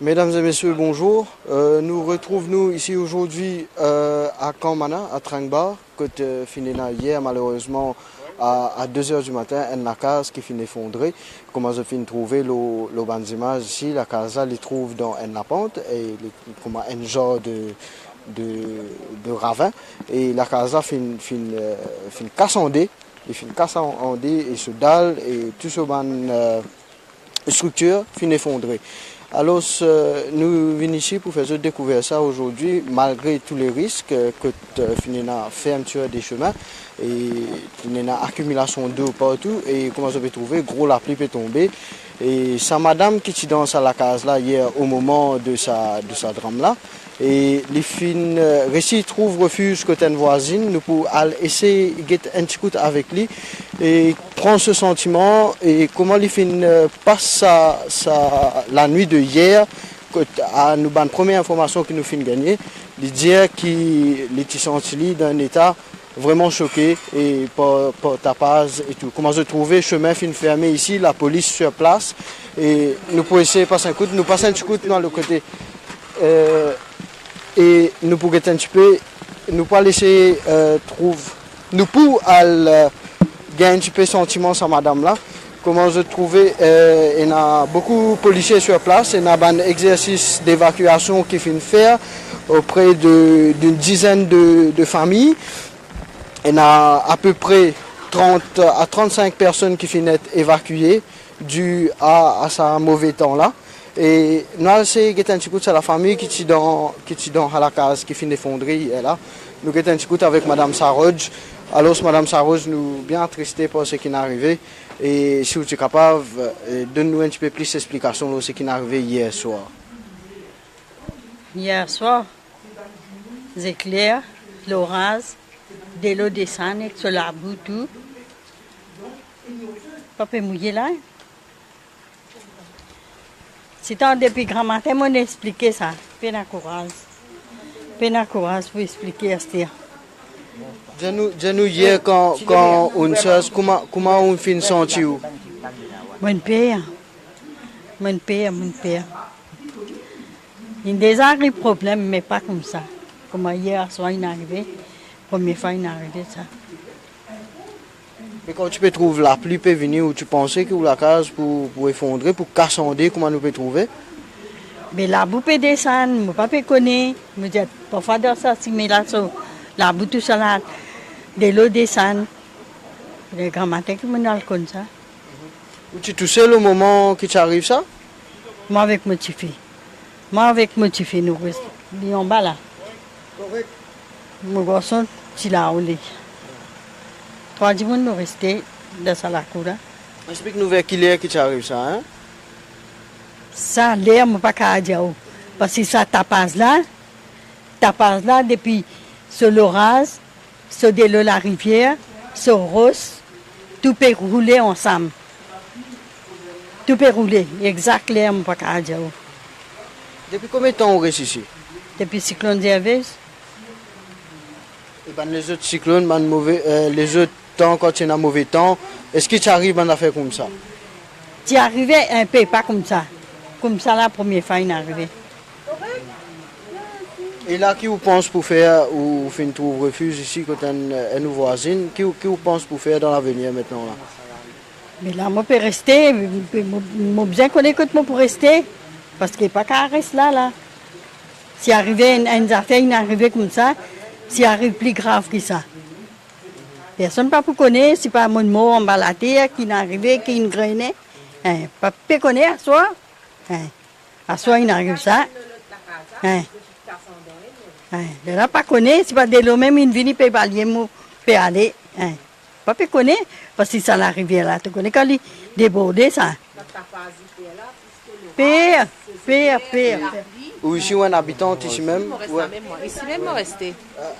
Mesdames et messieurs, bonjour. Nous retrouvons ici aujourd'hui à Kamana, à Trangbar, côté Finena hier malheureusement à 2h du matin, une case qui finit effondrée. Comment je finis trouver le banc d'image ici, la casa les trouve dans une pente et comment un genre de ravin et la casa fin cassandée, il fin cassandée et se dalle et tout ce ban structure fin effondrée. Alors, nous venons ici pour faire découvrir ça aujourd'hui, malgré tous les risques que la fermeture des chemins et une accumulation d'eau partout. Et comment je vais trouver, gros la pluie peut tomber. Et c'est madame qui danse à la case là hier au moment de sa drame là. Et les filles récits trouvent refuge côté une voisine, nous pouvons essayer de get un petit coup avec lui et prendre ce sentiment et comment les filles passent la nuit de hier à nous la première information que nous finissons gagner, de dire qu'il était senti dans un état vraiment choqué et par tapage et tout. Comment se trouver chemin fin fermé ici, la police sur place et nous pouvons essayer de passer un coup, nous passons un petit coup dans le côté. Et nous pouvons un petit peu, nous pas laisser trouver, nous pouvons gagner un petit peu sentiment sur madame là. Comment je trouvais, il y a beaucoup de policiers sur place, il y a un exercice d'évacuation qui finit faire auprès d'une dizaine de familles. Il y a à peu près 30 à 35 personnes qui finissent évacuées dû à ce mauvais temps là. Et nous, c'est un petit coup de la famille qui est dans la case, qui finit effondrée. Là. Nous avons un petit coup avec Mme Saroj. Alors, Mme Saroj nous bien attristés par ce qui est arrivé. Et si vous êtes capable, donne-nous un petit peu plus d'explications de ce qui est arrivé hier soir. Hier soir, c'est clair, l'orage, de l'eau descend sur la boue, tout. Papa mouillé là. C'est depuis grand matin, on expliqué ça. Peine courage pour expliquer ça. Dis-nous hier quand on cherche, comment on finit sentir où? Mon père. Il y a déjà des problèmes, mais pas comme ça. Comme hier soir, il est arrivé. Première fois, il est arrivé ça. Mais quand tu peux trouver la pluie peut venir où tu pensais que la case pour effondrer, pour cassander, comment nous peut trouver? Mais la boue peut descendre, je ne peux pas connaître. Je dis, parfois dans ça, si mais là, la boue tout ça là, de l'eau descend. Les grands matins qui me donnent comme ça. Tu es tout seul au moment que tu arrives ça? Moi avec mon petit fils. Nous restons en bas là. Correct. Mon garçon, il a roulé. 3 jours, nous restons dans la cour. Explique-nous vers qui l'air qui t'arrive ça, hein? Ça, l'air, je ne peux pas dire. Parce que ça tapage là, depuis sur l'orage, sur de l'eau la rivière, sur Rose, tout peut rouler ensemble. Tout peut rouler, exact l'air, je ne peux pas dire. Depuis combien de temps on reste ici? Depuis le cyclone Gervais. Et ben les autres cyclones, les autres temps, quand il y a un mauvais temps, est-ce que tu arrives à faire comme ça? Tu arrivais un peu, pas comme ça. Comme ça, la première fois, il est arrivé. Et là, qui vous pense pour faire, ou fin trouve refuge ici, quand une voisine, qui vous pense pour faire dans l'avenir maintenant là? Mais là, moi, je peux rester. Moi, bien connaître que moi pour rester. Parce qu'il n'y a pas qu'à rester là. Si arrivait une affaire, il est arrivé comme ça, s'il arrive plus grave que ça. Personne ne peut connaître, c'est pas mon mot en bas la terre qui est arrivé, qui est grainé. Pas peut connaître à soi. À soi, il arrive ça. De là, pas connaître, c'est pas de l'eau même, il vient, peut balayer, peut aller. pas pu connaître, parce que ça la rivière là, tu connais quand il débordait ça. Pire. Ou ici, ou un habitant ici même. Ouais. Ici même, on restait.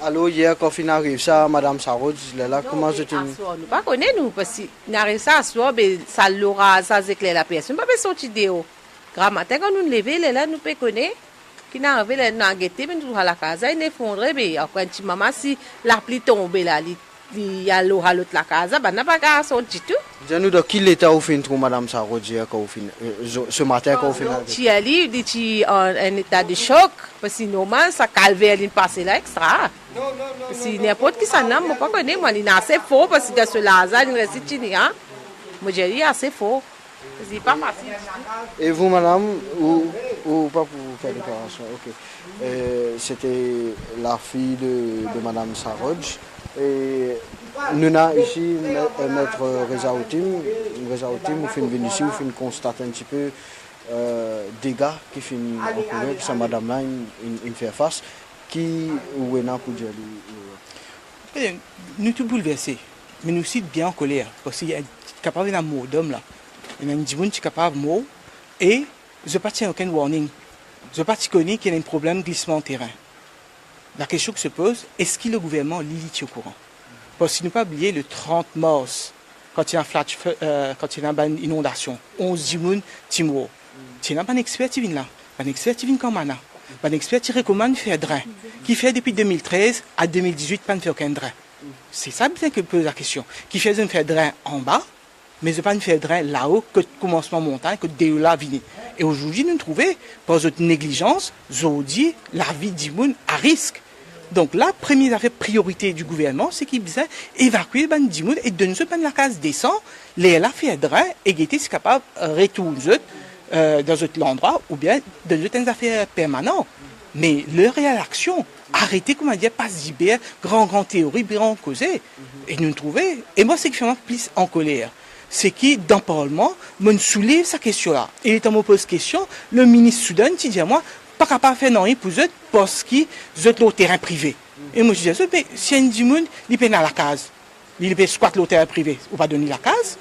Alors, hier, quand il arrive ça, Madame Sarod, il est là, comment je te dis? Nous pas connaître nous, parce qu'on arrive ça à soir, ça l'aura, ça éclaire la pièce. Nous pas sortir de haut. Grand matin, quand nous nous levons, là, nous peut connaître. Qui n'a arrivé là, nous avons guetté, mais nous à la case, il est effondré, mais après, un petit moment, si la pluie tombe là, il y a l'eau à l'autre la case, ben n'a pas qu'à sortir tout. Dis-nous de quel état vous finissez, Madame Sarod, ce matin, quand vous finissez? Tu es allé, tu es en état de choc, parce que normal, ça calvaire, il passe là extra. Si n'importe qui s'en a, moi, pas connaître, moi, il est assez fort, parce que ce Lazare, il reste ici, hein. Moi, j'ai dit assez fort. C'est pas facile. Et vous, madame, ou pas pour vous faire déclaration? Ok. C'était la fille de Madame Sarod. Et nous avons ici Maître Reza Outim. Vous finissez venir ici, vous finissez constater un petit peu dégâts qui finissent en courir. Puis ça, madame là, il fait face. Qui ou est là pour dire? Nous sommes bouleversés, mais nous sommes bien en colère. Parce qu'il y a capable d'un mot d'homme là. Il y a un petit qui est capable de mot. Et je n'ai pas aucun warning. Je n'ai pas connu qu'il y a un problème de glissement de terrain. La question qui se pose, est-ce que le gouvernement lit au courant? Parce qu'il ne faut pas oublier le 30 mars, quand il y a une inondation, 11 Jimoun, Timro. Il n'y a pas d'expert qui vient là. Pas d'expert qui vient comme Mana. Pas d'expert qui recommande de faire drain. Qui fait depuis 2013 à 2018 pas de faire aucun drain. C'est ça bien que pose la question. Qui fait de faire drain en bas, mais je pas de faire drain là-haut, que commencement montagne, que de là vini. Et aujourd'hui, nous trouvons, par notre négligence, dit la vie d'Imoun à risque. Donc la première priorité du gouvernement, c'est qu'il disait évacuer les Dimoun et donner ce la case descend, les la faire drain et qui est capable de retourner dans un endroit ou bien dans une affaire permanente. Mais leur réaction, arrêtez, comment dire, pas zibère, grand théorie, bien causé. Et nous trouvons, et moi c'est qui fait plus en colère. C'est qui, dans le Parlement, me soulève sa question-là. Et étant me pose question, le ministre Soudan, il dit à moi, pas capable de faire rien pour eux parce qu'ils ont le terrain privé. Et moi je dis, mais si un dimoun, il peut dans la case, il peut squatter le terrain privé, ou pas donner la case.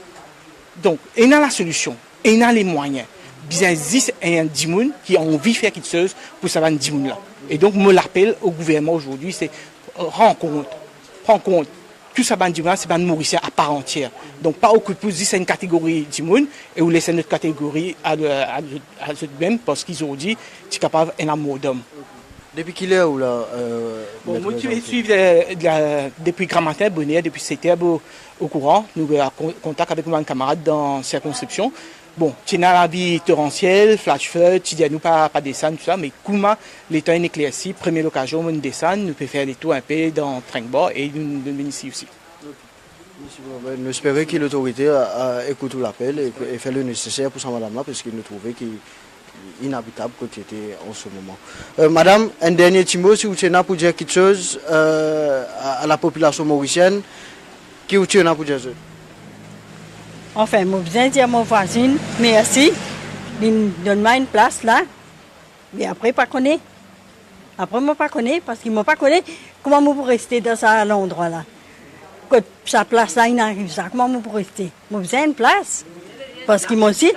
Donc, il y a la solution, et il y a les moyens. Bien, il y a un dimoun qui a envie de faire quelque chose pour savoir un dimoun là. Et donc, moi l'appel au gouvernement aujourd'hui, c'est prends compte. Tout ça, c'est un Mauricien à part entière. Donc, pas occuper c'est une catégorie d'Imoun et ou laisser notre catégorie à eux-mêmes parce qu'ils ont dit que tu es capable d'un amour d'homme. Depuis qu'il est où là Moi, je suis depuis grand matin, bonnet, depuis 7 heures au courant. Nous avons contact avec mon camarade dans la circonscription. Bon, tu as la vie torrentielle, flash flood, tu dis à nous pas descendre, tout ça, mais comment les temps éclaircis, première occasion, on descend, nous pouvons faire des tours un peu dans Tringbord et nous venons ici aussi. Nous espérons que l'autorité écoute l'appel et fait le nécessaire pour sa madame-là, parce qu'il nous trouvait qu'il est inhabitable côté en ce moment. Madame, un dernier petit mot, si vous tenez pour dire quelque chose à la population mauricienne, qui vous tenez pour dire ça? Enfin, je viens dire à mon voisin, merci, donne-moi une place là. Mais après, pas connaître. Après, moi, pas connaître, parce qu'ils ne m'ont pas connaître. Comment je peux rester dans cet endroit-là? Quand sa place là, il arrive ça, comment je peux rester? Moi, besoin une place. Parce que moi aussi,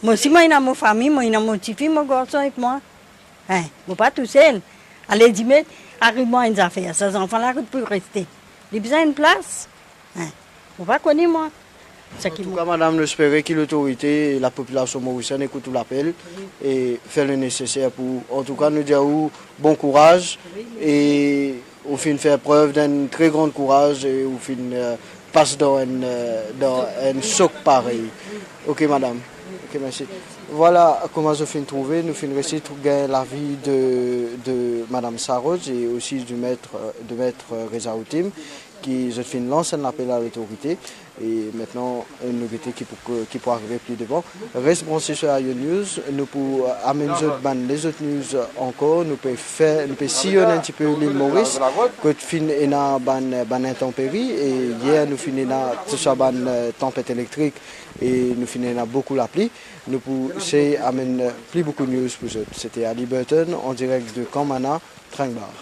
moi, il y a ma famille, moi, il y a mon petit-fils, mon garçon avec moi. Hein, moi, pas tout seul. Allez, dis-moi, arrive-moi une affaire. Ces enfants-là, ils peuvent rester. Ils ont besoin d'une place. Hein, je ne pas connaître, moi. En tout cas, madame, nous espérons que l'autorité et la population mauricienne écoutent l'appel et font le nécessaire pour, en tout cas, nous dire bon courage et au fin faire preuve d'un très grand courage et au fin passe dans un choc pareil. Ok, madame. Ok, merci. Voilà comment je finis de trouver. Nous finissons ici trouver l'avis de madame Sarod et aussi du maître Reza Outim, qui je finis lancer un appel à l'autorité. Et maintenant, nous guettons qui peut arriver plus devant. Reste branché sur Ayo News. Nous pouvons amener les autres news encore. Nous pouvons sillonner un petit peu l'île Maurice. Quand fin ban intempérie. Et hier, nous finissons tout ça ban tempête électrique. Et nous finissons beaucoup la pluie. Nous pouvons amener plus beaucoup de news pour eux. C'était Ali Burton en direct de Kamana, Tringbard.